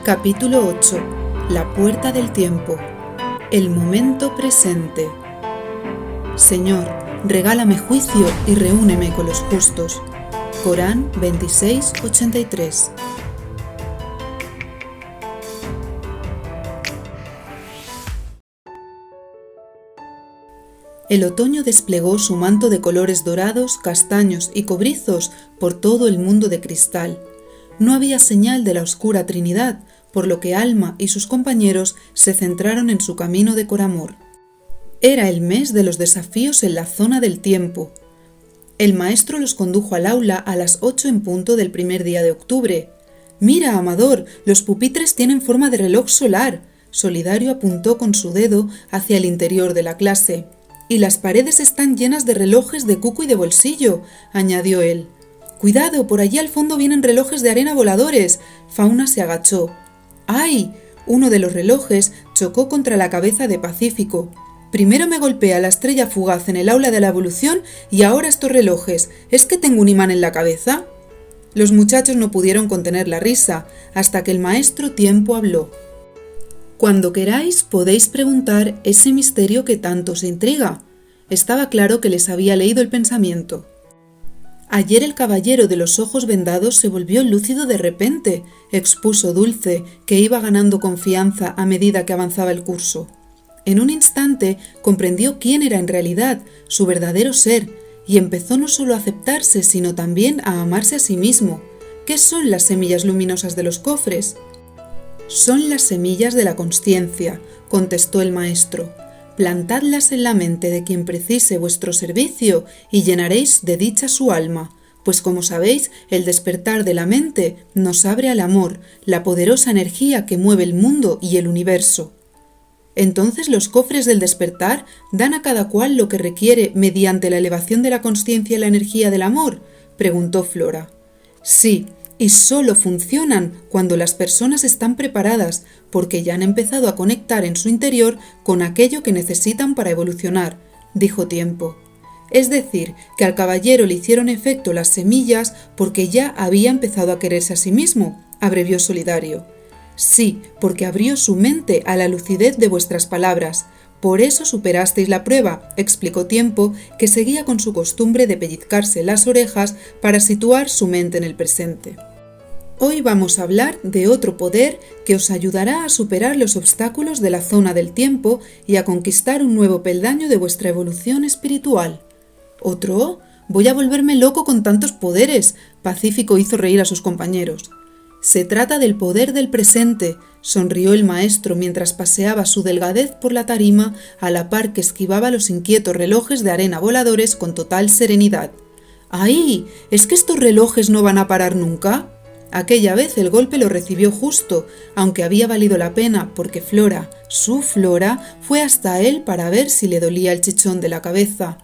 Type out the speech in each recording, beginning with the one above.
Capítulo 8. La puerta del tiempo. El momento presente. Señor, regálame juicio y reúneme con los justos. Corán 26:83. El otoño desplegó su manto de colores dorados, castaños y cobrizos por todo el mundo de cristal. No había señal de la oscura Trinidad, por lo que Alma y sus compañeros se centraron en su camino de Coramor. Era el mes de los desafíos en la zona del tiempo. El maestro los condujo al aula a las 8 en punto del primer día de octubre. «Mira, Amador, los pupitres tienen forma de reloj solar», Solidario apuntó con su dedo hacia el interior de la clase. «Y las paredes están llenas de relojes de cuco y de bolsillo», añadió él. «Cuidado, por allí al fondo vienen relojes de arena voladores». Fauna se agachó. «¡Ay!». Uno de los relojes chocó contra la cabeza de Pacífico. «Primero me golpea la estrella fugaz en el aula de la evolución y ahora estos relojes. ¿Es que tengo un imán en la cabeza?». Los muchachos no pudieron contener la risa, hasta que el maestro Tiempo habló. «Cuando queráis podéis preguntar ese misterio que tanto os intriga». Estaba claro que les había leído el pensamiento. «Ayer el caballero de los ojos vendados se volvió lúcido de repente», expuso Dulce, que iba ganando confianza a medida que avanzaba el curso. En un instante comprendió quién era en realidad, su verdadero ser, y empezó no solo a aceptarse, sino también a amarse a sí mismo. ¿Qué son las semillas luminosas de los cofres? «Son las semillas de la consciencia», contestó el maestro. «Plantadlas en la mente de quien precise vuestro servicio y llenaréis de dicha su alma, pues como sabéis, el despertar de la mente nos abre al amor, la poderosa energía que mueve el mundo y el universo». «¿Entonces los cofres del despertar dan a cada cual lo que requiere mediante la elevación de la consciencia y la energía del amor?», preguntó Flora. «Sí, y solo funcionan cuando las personas están preparadas, porque ya han empezado a conectar en su interior con aquello que necesitan para evolucionar», dijo Tiempo. «Es decir, que al caballero le hicieron efecto las semillas porque ya había empezado a quererse a sí mismo», abrevió Solidario. «Sí, porque abrió su mente a la lucidez de vuestras palabras. Por eso superasteis la prueba», explicó Tiempo, que seguía con su costumbre de pellizcarse las orejas para situar su mente en el presente. «Hoy vamos a hablar de otro poder que os ayudará a superar los obstáculos de la zona del tiempo y a conquistar un nuevo peldaño de vuestra evolución espiritual». «¿Otro? Voy a volverme loco con tantos poderes», Pacífico hizo reír a sus compañeros. «Se trata del poder del presente», sonrió el maestro mientras paseaba su delgadez por la tarima a la par que esquivaba los inquietos relojes de arena voladores con total serenidad. «¡Ay! ¿Es que estos relojes no van a parar nunca?». Aquella vez el golpe lo recibió justo, aunque había valido la pena porque Flora, su Flora, fue hasta él para ver si le dolía el chichón de la cabeza.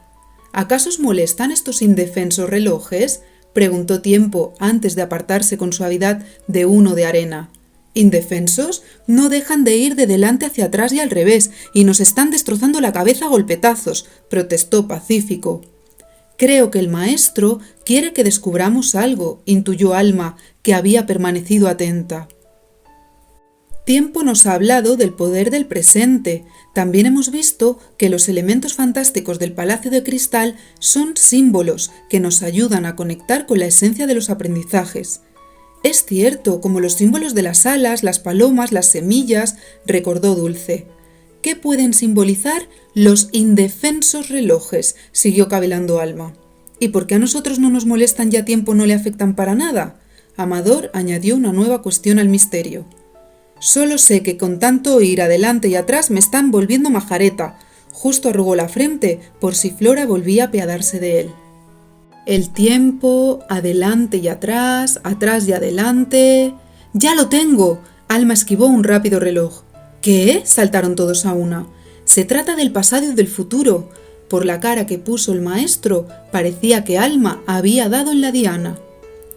«¿Acaso os molestan estos indefensos relojes?», preguntó Tiempo antes de apartarse con suavidad de uno de arena. «¿Indefensos? No dejan de ir de delante hacia atrás y al revés, y nos están destrozando la cabeza a golpetazos», protestó Pacífico. «Creo que el maestro quiere que descubramos algo», intuyó Alma, que había permanecido atenta. Tiempo nos ha hablado del poder del presente. También hemos visto que los elementos fantásticos del Palacio de Cristal son símbolos que nos ayudan a conectar con la esencia de los aprendizajes. «Es cierto, como los símbolos de las alas, las palomas, las semillas», recordó Dulce. «¿Qué pueden simbolizar los indefensos relojes?», siguió cavilando Alma. «¿Y por qué a nosotros no nos molestan y a Tiempo no le afectan para nada?». Amador añadió una nueva cuestión al misterio. «Solo sé que con tanto ir adelante y atrás me están volviendo majareta». Justo arrugó la frente por si Flora volvía a apiadarse de él. «El tiempo, adelante y atrás y adelante». «¡Ya lo tengo!». Alma esquivó un rápido reloj. «¿Qué?», saltaron todos a una. «Se trata del pasado y del futuro». Por la cara que puso el maestro, parecía que Alma había dado en la diana.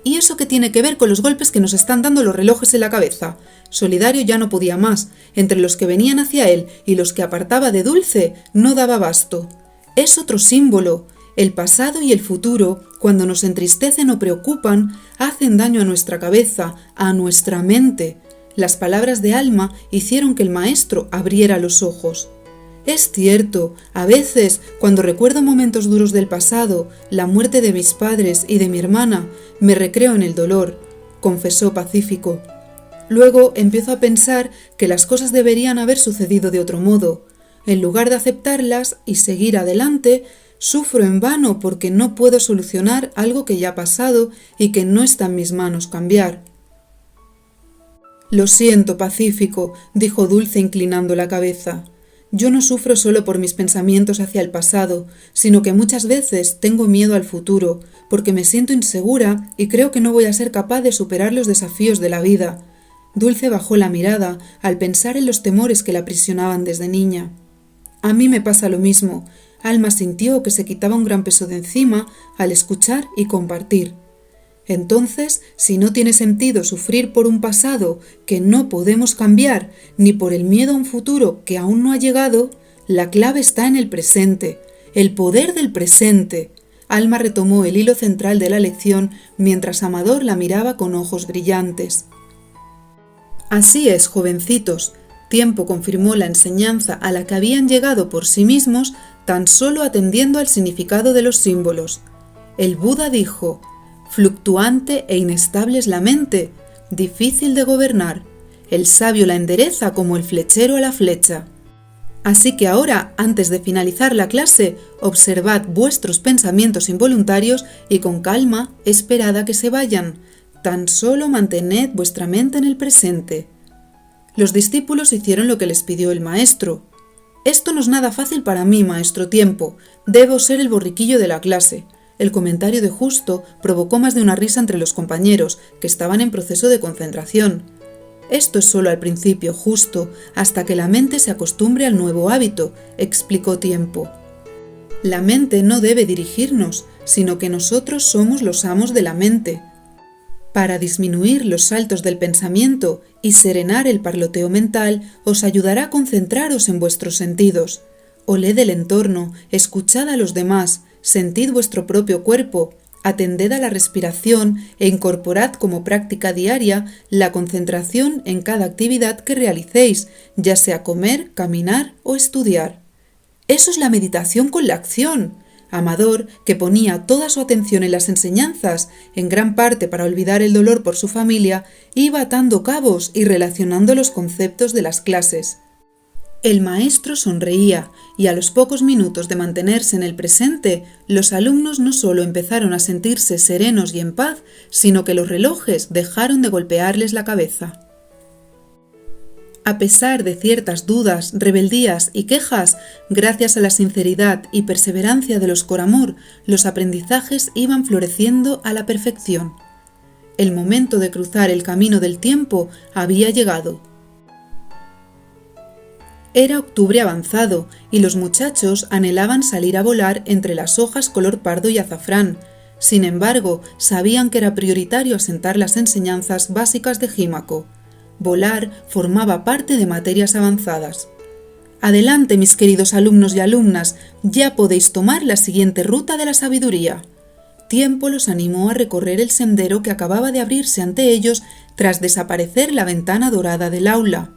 «¿Y eso qué tiene que ver con los golpes que nos están dando los relojes en la cabeza?». Solidario ya no podía más. Entre los que venían hacia él y los que apartaba de Dulce, no daba abasto. «Es otro símbolo. El pasado y el futuro, cuando nos entristecen o preocupan, hacen daño a nuestra cabeza, a nuestra mente. Las palabras de Alma hicieron que el maestro abriera los ojos. Es cierto, a veces, cuando recuerdo momentos duros del pasado, la muerte de mis padres y de mi hermana, me recreo en el dolor, confesó Pacífico. Luego empiezo a pensar que las cosas deberían haber sucedido de otro modo. En lugar de aceptarlas y seguir adelante, sufro en vano porque no puedo solucionar algo que ya ha pasado y que no está en mis manos cambiar. Lo siento, Pacífico, dijo Dulce inclinando la cabeza. Yo no sufro solo por mis pensamientos hacia el pasado, sino que muchas veces tengo miedo al futuro, porque me siento insegura y creo que no voy a ser capaz de superar los desafíos de la vida. Dulce bajó la mirada al pensar en los temores que la aprisionaban desde niña. A mí me pasa lo mismo. Alma sintió que se quitaba un gran peso de encima al escuchar y compartir. Entonces, si no tiene sentido sufrir por un pasado que no podemos cambiar, ni por el miedo a un futuro que aún no ha llegado, la clave está en el presente, el poder del presente. Alma retomó el hilo central de la lección mientras Amador la miraba con ojos brillantes. Así es, jovencitos. Tiempo confirmó la enseñanza a la que habían llegado por sí mismos tan solo atendiendo al significado de los símbolos. El Buda dijo: fluctuante e inestable es la mente, difícil de gobernar. El sabio la endereza como el flechero a la flecha. Así que ahora, antes de finalizar la clase, observad vuestros pensamientos involuntarios y con calma esperad a que se vayan. Tan solo mantened vuestra mente en el presente. Los discípulos hicieron lo que les pidió el maestro. Esto no es nada fácil para mí, maestro Tiempo. Debo ser el borriquillo de la clase. El comentario de Justo provocó más de una risa entre los compañeros, que estaban en proceso de concentración. Esto es solo al principio, Justo, hasta que la mente se acostumbre al nuevo hábito, explicó Tiempo. La mente no debe dirigirnos, sino que nosotros somos los amos de la mente. Para disminuir los saltos del pensamiento y serenar el parloteo mental, os ayudará a concentraros en vuestros sentidos. Oled el entorno, escuchad a los demás, sentid vuestro propio cuerpo, atended a la respiración e incorporad como práctica diaria la concentración en cada actividad que realicéis, ya sea comer, caminar o estudiar. Eso es la meditación con la acción. Amador, que ponía toda su atención en las enseñanzas, en gran parte para olvidar el dolor por su familia, iba atando cabos y relacionando los conceptos de las clases. El maestro sonreía y a los pocos minutos de mantenerse en el presente, los alumnos no solo empezaron a sentirse serenos y en paz, sino que los relojes dejaron de golpearles la cabeza. A pesar de ciertas dudas, rebeldías y quejas, gracias a la sinceridad y perseverancia de los Coramor, los aprendizajes iban floreciendo a la perfección. El momento de cruzar el camino del tiempo había llegado. Era octubre avanzado y los muchachos anhelaban salir a volar entre las hojas color pardo y azafrán. Sin embargo, sabían que era prioritario asentar las enseñanzas básicas de Jímaco. Volar formaba parte de materias avanzadas. Adelante, mis queridos alumnos y alumnas, ya podéis tomar la siguiente ruta de la sabiduría. Tiempo los animó a recorrer el sendero que acababa de abrirse ante ellos tras desaparecer la ventana dorada del aula.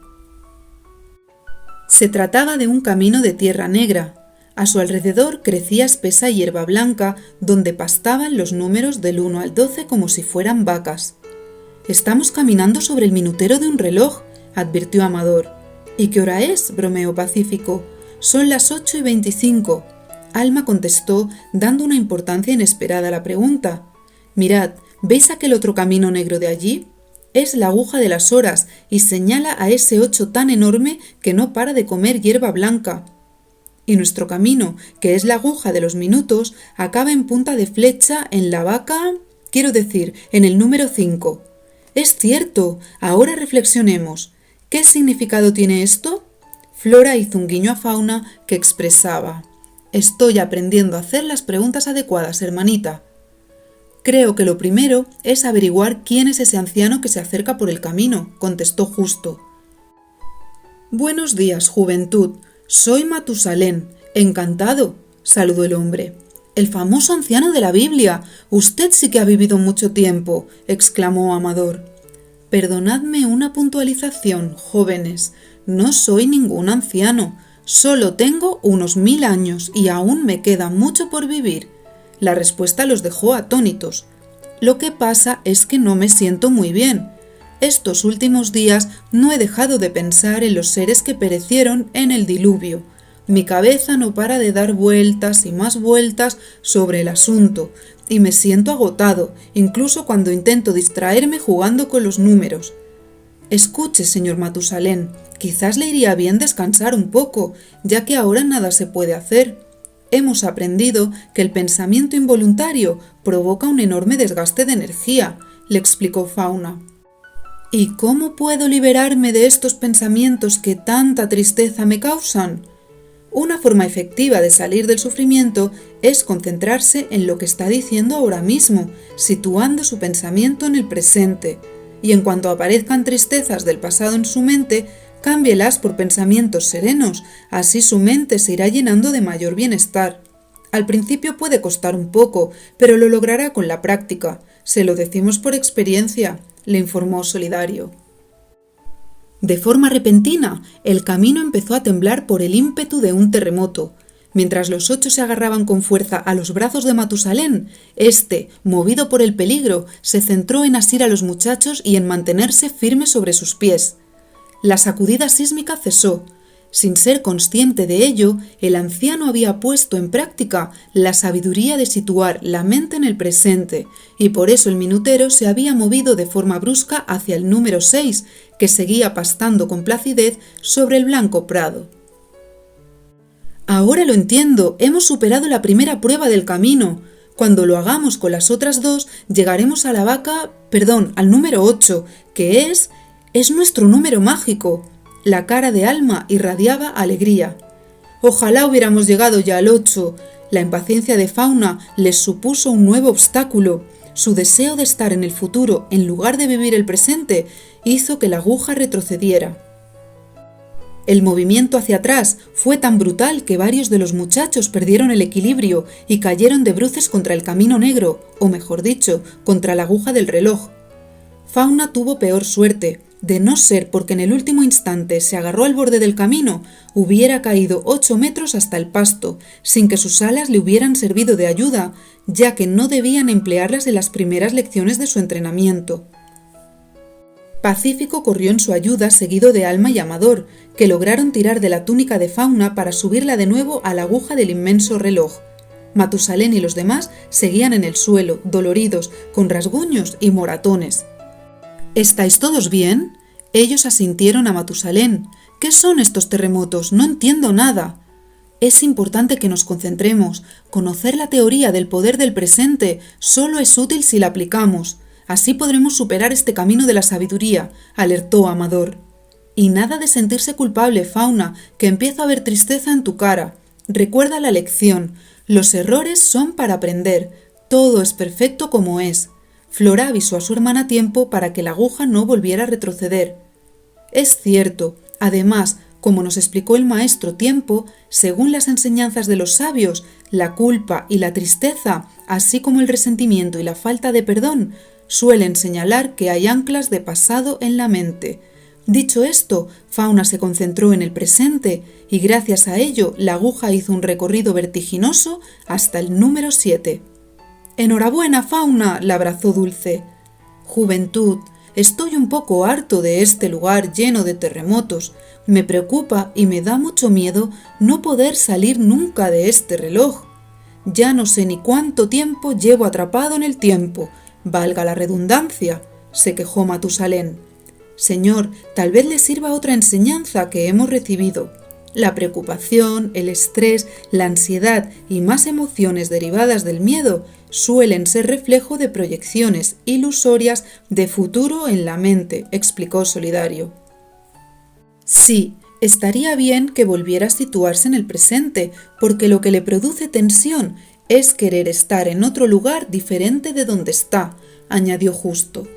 Se trataba de un camino de tierra negra. A su alrededor crecía espesa hierba blanca donde pastaban los números del 1 al 12 como si fueran vacas. «Estamos caminando sobre el minutero de un reloj», advirtió Amador. «¿Y qué hora es?», bromeó Pacífico. «Son las 8:25». Alma contestó, dando una importancia inesperada a la pregunta. «Mirad, ¿veis aquel otro camino negro de allí? Es la aguja de las horas y señala a ese 8 tan enorme que no para de comer hierba blanca. Y nuestro camino, que es la aguja de los minutos, acaba en punta de flecha en la vaca, quiero decir, en el número 5. Es cierto, ahora reflexionemos. ¿Qué significado tiene esto?». Flora hizo un guiño a Fauna que expresaba: «Estoy aprendiendo a hacer las preguntas adecuadas, hermanita». «Creo que lo primero es averiguar quién es ese anciano que se acerca por el camino», contestó Justo. «Buenos días, juventud. Soy Matusalén. Encantado», saludó el hombre. «El famoso anciano de la Biblia. Usted sí que ha vivido mucho tiempo», exclamó Amador. Perdonadme una puntualización, jóvenes. No soy ningún anciano. Solo tengo unos 1000 años y aún me queda mucho por vivir. La respuesta los dejó atónitos. Lo que pasa es que no me siento muy bien. Estos últimos días no he dejado de pensar en los seres que perecieron en el diluvio. Mi cabeza no para de dar vueltas y más vueltas sobre el asunto, y me siento agotado, incluso cuando intento distraerme jugando con los números. Escuche, señor Matusalén, quizás le iría bien descansar un poco, ya que ahora nada se puede hacer. Hemos aprendido que el pensamiento involuntario provoca un enorme desgaste de energía, le explicó Fauna. ¿Y cómo puedo liberarme de estos pensamientos que tanta tristeza me causan? Una forma efectiva de salir del sufrimiento es concentrarse en lo que está diciendo ahora mismo, situando su pensamiento en el presente. Y en cuanto aparezcan tristezas del pasado en su mente, cámbielas por pensamientos serenos, así su mente se irá llenando de mayor bienestar. Al principio puede costar un poco, pero lo logrará con la práctica. Se lo decimos por experiencia, le informó Solidario. De forma repentina, el camino empezó a temblar por el ímpetu de un terremoto. Mientras los 8 se agarraban con fuerza a los brazos de Matusalén, éste, movido por el peligro, se centró en asir a los muchachos y en mantenerse firme sobre sus pies. La sacudida sísmica cesó. Sin ser consciente de ello, el anciano había puesto en práctica la sabiduría de situar la mente en el presente, y por eso el minutero se había movido de forma brusca hacia el número 6, que seguía pastando con placidez sobre el blanco prado. Ahora lo entiendo, hemos superado la primera prueba del camino. Cuando lo hagamos con las otras 2, llegaremos a la al número 8, que es nuestro número mágico. La cara de Alma irradiaba alegría. Ojalá hubiéramos llegado ya al 8. La impaciencia de Fauna les supuso un nuevo obstáculo. Su deseo de estar en el futuro en lugar de vivir el presente hizo que la aguja retrocediera. El movimiento hacia atrás fue tan brutal que varios de los muchachos perdieron el equilibrio y cayeron de bruces contra el camino negro, o mejor dicho, contra la aguja del reloj. Fauna tuvo peor suerte. De no ser porque en el último instante se agarró al borde del camino, hubiera caído 8 metros hasta el pasto, sin que sus alas le hubieran servido de ayuda, ya que no debían emplearlas en las primeras lecciones de su entrenamiento. Pacífico corrió en su ayuda seguido de Alma y Amador, que lograron tirar de la túnica de Fauna para subirla de nuevo a la aguja del inmenso reloj. Matusalén y los demás seguían en el suelo, doloridos, con rasguños y moratones. ¿Estáis todos bien? Ellos asintieron a Matusalén. ¿Qué son estos terremotos? No entiendo nada. Es importante que nos concentremos. Conocer la teoría del poder del presente solo es útil si la aplicamos. Así podremos superar este camino de la sabiduría, alertó Amador. Y nada de sentirse culpable, Fauna, que empiezo a ver tristeza en tu cara. Recuerda la lección. Los errores son para aprender. Todo es perfecto como es. Flora avisó a su hermana a tiempo para que la aguja no volviera a retroceder. Es cierto, además, como nos explicó el maestro Tiempo, según las enseñanzas de los sabios, la culpa y la tristeza, así como el resentimiento y la falta de perdón, suelen señalar que hay anclas de pasado en la mente. Dicho esto, Fauna se concentró en el presente y gracias a ello la aguja hizo un recorrido vertiginoso hasta el número 7. «Enhorabuena, Fauna», la abrazó Dulce. «Juventud, estoy un poco harto de este lugar lleno de terremotos. Me preocupa y me da mucho miedo no poder salir nunca de este reloj. Ya no sé ni cuánto tiempo llevo atrapado en el tiempo, valga la redundancia», se quejó Matusalén. «Señor, tal vez le sirva otra enseñanza que hemos recibido. La preocupación, el estrés, la ansiedad y más emociones derivadas del miedo suelen ser reflejo de proyecciones ilusorias de futuro en la mente», explicó Solidario. «Sí, estaría bien que volviera a situarse en el presente, porque lo que le produce tensión es querer estar en otro lugar diferente de donde está», añadió Justo.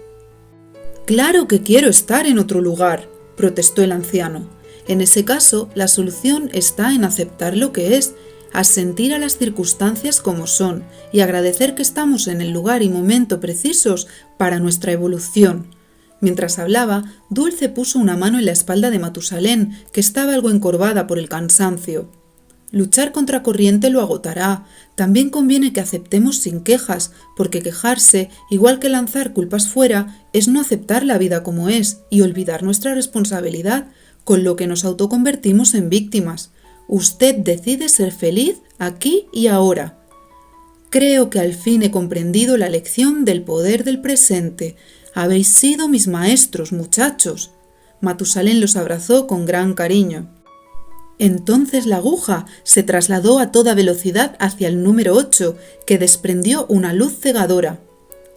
«Claro que quiero estar en otro lugar», protestó el anciano. «En ese caso, la solución está en aceptar lo que es, asentir a las circunstancias como son y agradecer que estamos en el lugar y momento precisos para nuestra evolución. Mientras hablaba, Dulce puso una mano en la espalda de Matusalén, que estaba algo encorvada por el cansancio. Luchar contra corriente lo agotará. También conviene que aceptemos sin quejas, porque quejarse, igual que lanzar culpas fuera, es no aceptar la vida como es y olvidar nuestra responsabilidad, con lo que nos autoconvertimos en víctimas. Usted decide ser feliz aquí y ahora. Creo que al fin he comprendido la lección del poder del presente. Habéis sido mis maestros, muchachos. Matusalén los abrazó con gran cariño. Entonces la aguja se trasladó a toda velocidad hacia el número 8, que desprendió una luz cegadora.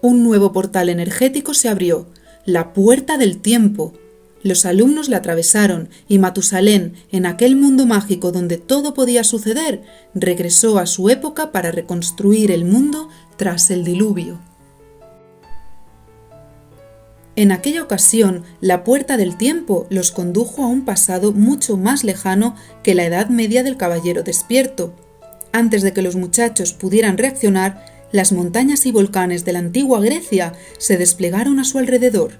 Un nuevo portal energético se abrió, la puerta del tiempo. Los alumnos la atravesaron y Matusalén, en aquel mundo mágico donde todo podía suceder, regresó a su época para reconstruir el mundo tras el diluvio. En aquella ocasión, la puerta del tiempo los condujo a un pasado mucho más lejano que la Edad Media del Caballero Despierto. Antes de que los muchachos pudieran reaccionar, las montañas y volcanes de la antigua Grecia se desplegaron a su alrededor.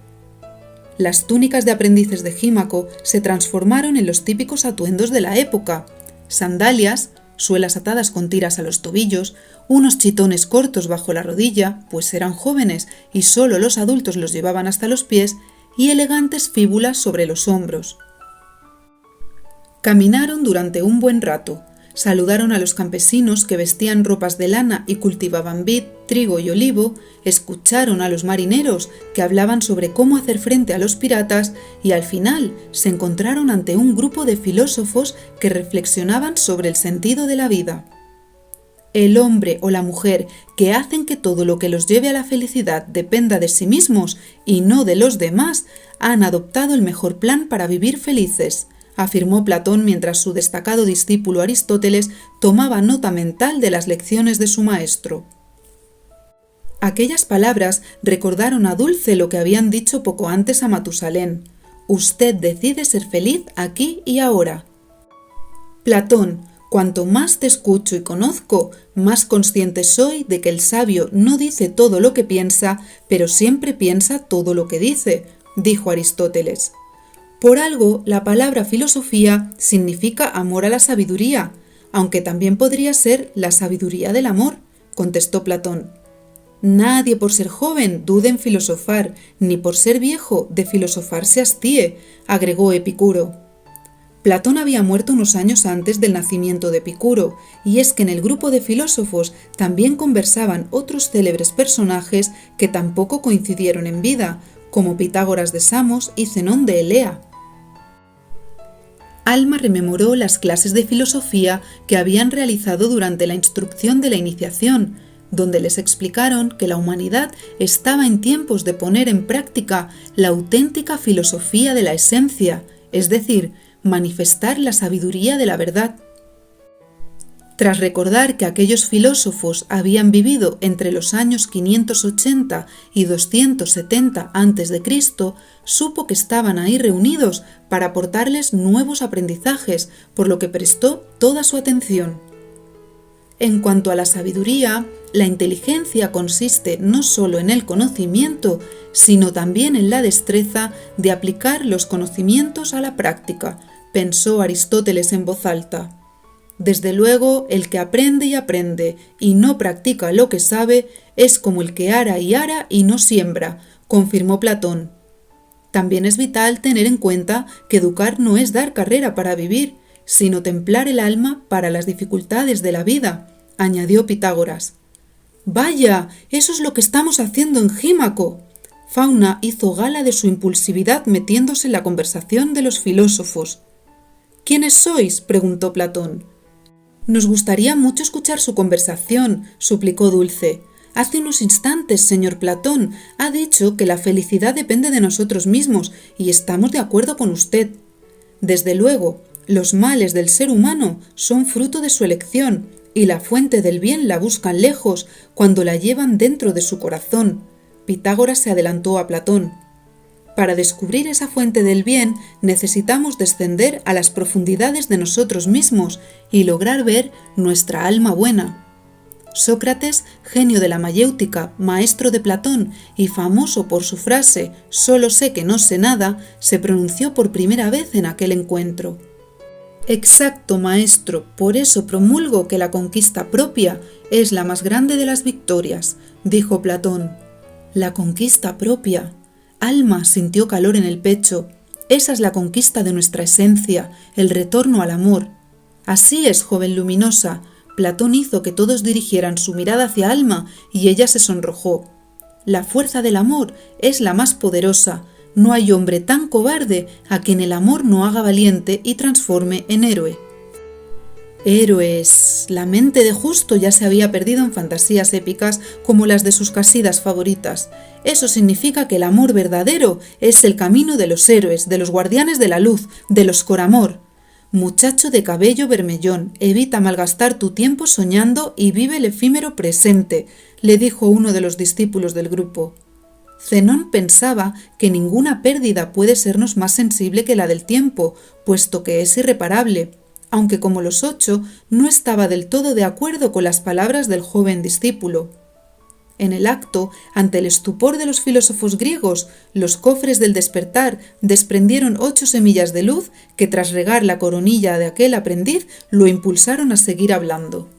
Las túnicas de aprendices de Gímaco se transformaron en los típicos atuendos de la época: sandalias, suelas atadas con tiras a los tobillos, unos chitones cortos bajo la rodilla, pues eran jóvenes y solo los adultos los llevaban hasta los pies, y elegantes fíbulas sobre los hombros. Caminaron durante un buen rato. Saludaron a los campesinos que vestían ropas de lana y cultivaban vid, trigo y olivo, escucharon a los marineros que hablaban sobre cómo hacer frente a los piratas y al final se encontraron ante un grupo de filósofos que reflexionaban sobre el sentido de la vida. El hombre o la mujer que hacen que todo lo que los lleve a la felicidad dependa de sí mismos y no de los demás, han adoptado el mejor plan para vivir felices, afirmó Platón mientras su destacado discípulo Aristóteles tomaba nota mental de las lecciones de su maestro. Aquellas palabras recordaron a Dulce lo que habían dicho poco antes a Matusalén: usted decide ser feliz aquí y ahora. Platón, cuanto más te escucho y conozco, más consciente soy de que el sabio no dice todo lo que piensa, pero siempre piensa todo lo que dice, dijo Aristóteles. Por algo, la palabra filosofía significa amor a la sabiduría, aunque también podría ser la sabiduría del amor, contestó Platón. Nadie por ser joven dude en filosofar, ni por ser viejo de filosofar se hastíe, agregó Epicuro. Platón había muerto unos años antes del nacimiento de Epicuro, y es que en el grupo de filósofos también conversaban otros célebres personajes que tampoco coincidieron en vida, como Pitágoras de Samos y Zenón de Elea. Alma rememoró las clases de filosofía que habían realizado durante la instrucción de la iniciación, donde les explicaron que la humanidad estaba en tiempos de poner en práctica la auténtica filosofía de la esencia, es decir, manifestar la sabiduría de la verdad. Tras recordar que aquellos filósofos habían vivido entre los años 580 y 270 a.C., supo que estaban ahí reunidos para aportarles nuevos aprendizajes, por lo que prestó toda su atención. En cuanto a la sabiduría, la inteligencia consiste no solo en el conocimiento, sino también en la destreza de aplicar los conocimientos a la práctica, pensó Aristóteles en voz alta. Desde luego, el que aprende y no practica lo que sabe es como el que ara y no siembra, confirmó Platón. También es vital tener en cuenta que educar no es dar carrera para vivir, sino templar el alma para las dificultades de la vida, añadió Pitágoras. ¡Vaya! Eso es lo que estamos haciendo en Gímaco. Fauna hizo gala de su impulsividad metiéndose en la conversación de los filósofos. ¿Quiénes sois?, preguntó Platón. Nos gustaría mucho escuchar su conversación, suplicó Dulce. Hace unos instantes, señor Platón, ha dicho que la felicidad depende de nosotros mismos y estamos de acuerdo con usted. Desde luego, los males del ser humano son fruto de su elección y la fuente del bien la buscan lejos cuando la llevan dentro de su corazón. Pitágoras se adelantó a Platón. Para descubrir esa fuente del bien necesitamos descender a las profundidades de nosotros mismos y lograr ver nuestra alma buena. Sócrates, genio de la mayéutica, maestro de Platón y famoso por su frase «solo sé que no sé nada», se pronunció por primera vez en aquel encuentro. «Exacto, maestro, por eso promulgo que la conquista propia es la más grande de las victorias», dijo Platón. La conquista propia. Alma sintió calor en el pecho. Esa es la conquista de nuestra esencia, el retorno al amor. Así es, joven luminosa. Platón hizo que todos dirigieran su mirada hacia Alma y ella se sonrojó. La fuerza del amor es la más poderosa. No hay hombre tan cobarde a quien el amor no haga valiente y transforme en héroe. Héroes. La mente de Justo ya se había perdido en fantasías épicas como las de sus Casídas favoritas. Eso significa que el amor verdadero es el camino de los héroes, de los guardianes de la luz, de los Coramor. Muchacho de cabello bermellón, evita malgastar tu tiempo soñando y vive el efímero presente, le dijo uno de los discípulos del grupo. Zenón pensaba que ninguna pérdida puede sernos más sensible que la del tiempo, puesto que es irreparable, aunque como los 8 no estaba del todo de acuerdo con las palabras del joven discípulo. En el acto, ante el estupor de los filósofos griegos, los cofres del despertar desprendieron 8 semillas de luz que tras regar la coronilla de aquel aprendiz lo impulsaron a seguir hablando.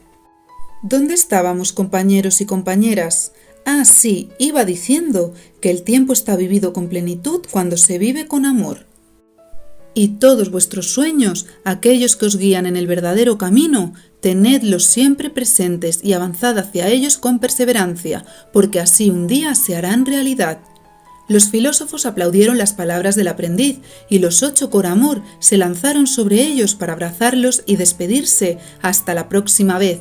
¿Dónde estábamos, compañeros y compañeras? Ah, sí, iba diciendo que el tiempo está vivido con plenitud cuando se vive con amor. Y todos vuestros sueños, aquellos que os guían en el verdadero camino, tenedlos siempre presentes y avanzad hacia ellos con perseverancia, porque así un día se harán realidad. Los filósofos aplaudieron las palabras del aprendiz y los 8 Coramor se lanzaron sobre ellos para abrazarlos y despedirse hasta la próxima vez.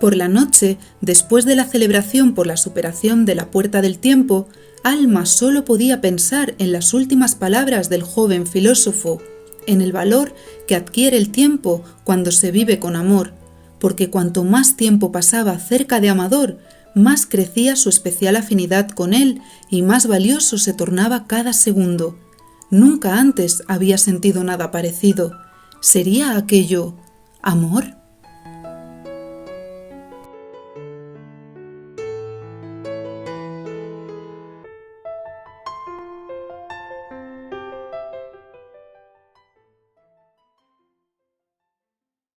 Por la noche, después de la celebración por la superación de la puerta del tiempo, Alma solo podía pensar en las últimas palabras del joven filósofo, en el valor que adquiere el tiempo cuando se vive con amor, porque cuanto más tiempo pasaba cerca de Amador, más crecía su especial afinidad con él y más valioso se tornaba cada segundo. Nunca antes había sentido nada parecido. ¿Sería aquello amor?